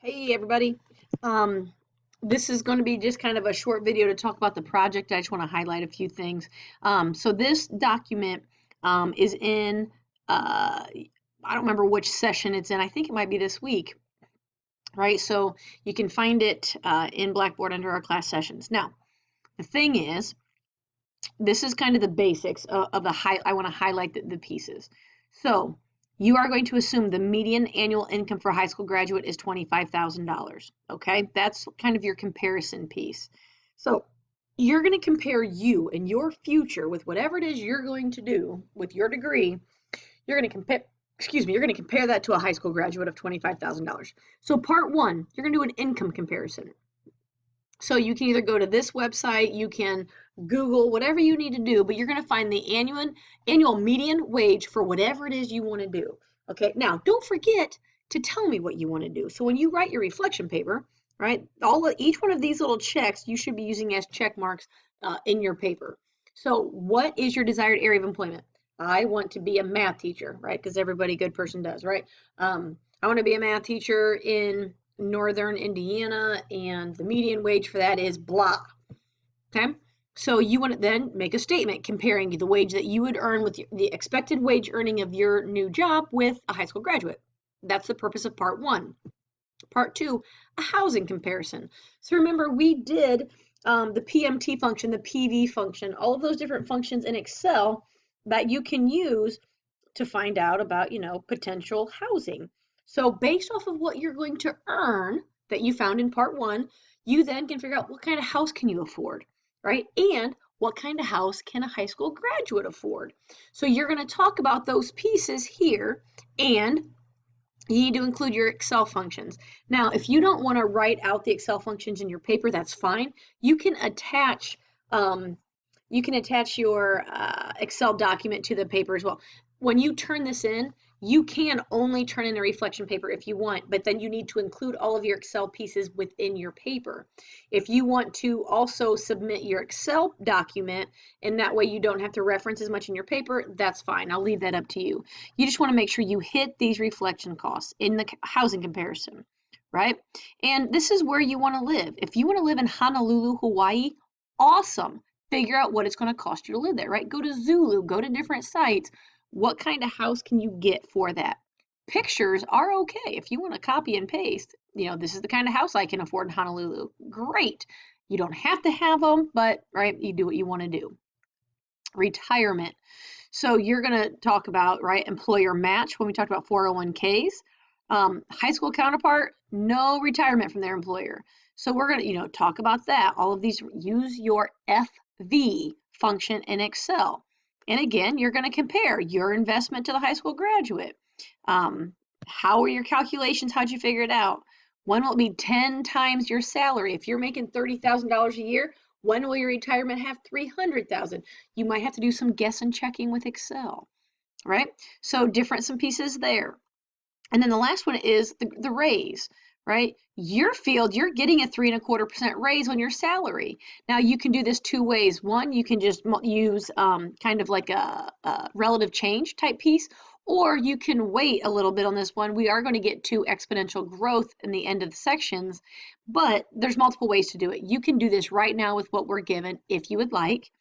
Hey everybody. Um, this is going to be just kind of a short video to talk about the project. I just want to highlight a few things. So this document is in, I don't remember which session it's in. I think it might be this week, right? So you can find it in Blackboard under our class sessions. Now, the thing is, this is kind of the basics of I want to highlight the pieces. So you are going to assume the median annual income for a high school graduate is $25,000. Okay, that's kind of your comparison piece. So you're going to compare you and your future with whatever it is you're going to do with your degree. You're going to compare. Excuse me, you're going to compare that to a high school graduate of $25,000. So part one, you're going to do an income comparison. So you can either go to this website, you can Google, whatever you need to do, but you're going to find the annual median wage for whatever it is you want to do. Okay, now don't forget to tell me what you want to do. So when you write your reflection paper, right, each one of these little checks you should be using as check marks in your paper. So what is your desired area of employment? I want to be a math teacher, right? Because everybody good person does, right? I want to be a math teacher in Northern Indiana, and the median wage for that is blah. Okay, so you want to then make a statement comparing the wage that you would earn with the expected wage earning of your new job with a high school graduate. That's the purpose of part one. Part two, a housing comparison. So remember, we did the PMT function, the PV function, all of those different functions in Excel that you can use to find out about, potential housing. So based off of what you're going to earn that you found in part one, you then can figure out what kind of house can you afford, right? And what kind of house can a high school graduate afford? So you're going to talk about those pieces here, and you need to include your Excel functions. Now, if you don't want to write out the Excel functions in your paper, that's fine. You can attach your Excel document to the paper as well. When you turn this in, you can only turn in a reflection paper if you want, but then you need to include all of your Excel pieces within your paper. If you want to also submit your Excel document, and that way you don't have to reference as much in your paper, that's fine. I'll leave that up to you. You just want to make sure you hit these reflection costs in the housing comparison, right? And this is where you want to live. If you want to live in Honolulu, Hawaii, awesome. Figure out what it's going to cost you to live there, right? Go to Zulu, go to different sites. What kind of house can you get for that? Pictures are okay. If you want to copy and paste, this is the kind of house I can afford in Honolulu. Great. You don't have to have them, but, right, you do what you want to do. Retirement. So you're going to talk about, right, employer match when we talked about 401ks. High school counterpart, no retirement from their employer. So we're going to, talk about that. All of these, use your FV function in Excel. And again, you're going to compare your investment to the high school graduate. How are your calculations? How'd you figure it out? When will it be 10 times your salary? If you're making $30,000 a year, when will your retirement have 300,000? You might have to do some guess and checking with Excel, right? So some pieces there. And then the last one is the raise, right? Your field, you're getting a 3.25% raise on your salary. Now you can do this two ways. One, you can just use kind of like a relative change type piece, or you can wait a little bit on this one. We are going to get to exponential growth in the end of the sections, but there's multiple ways to do it. You can do this right now with what we're given if you would like.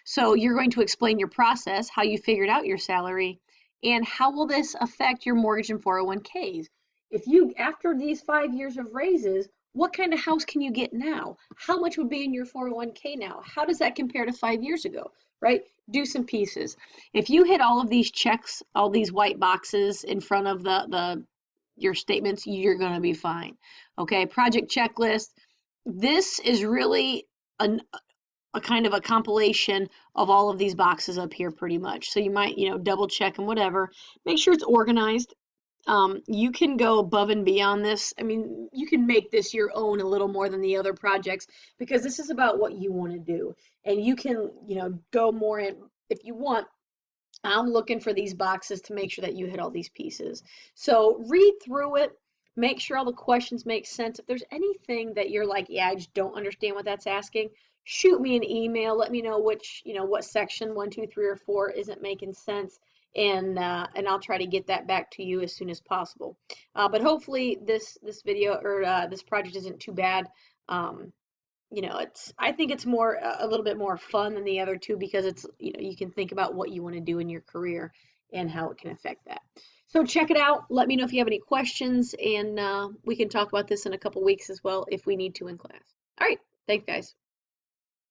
So you're going to explain your process, how you figured out your salary, and how will this affect your mortgage and 401ks? If you, after these 5 years of raises, what kind of house can you get now? How much would be in your 401k now? How does that compare to 5 years ago, right? Do some pieces. If you hit all of these checks, all these white boxes in front of your statements, you're going to be fine. Okay, project checklist. This is really a kind of a compilation of all of these boxes up here pretty much. So you might, double check and whatever. Make sure it's organized. You can go above and beyond this. I mean, you can make this your own a little more than the other projects because this is about what you want to do. And you can, go more in if you want. I'm looking for these boxes to make sure that you hit all these pieces. So read through it. Make sure all the questions make sense. If there's anything that you're like, yeah, I just don't understand what that's asking, shoot me an email. Let me know what section 1, 2, 3, or 4 isn't making sense, and I'll try to get that back to you as soon as possible. But hopefully this video or this project isn't too bad. Um, you know, I think it's more a little bit more fun than the other two because it's, you know, you can think about what you want to do in your career and how it can affect that. So check it out. Let me know if you have any questions, and we can talk about this in a couple weeks as well if we need to in class. All right. Thanks, guys.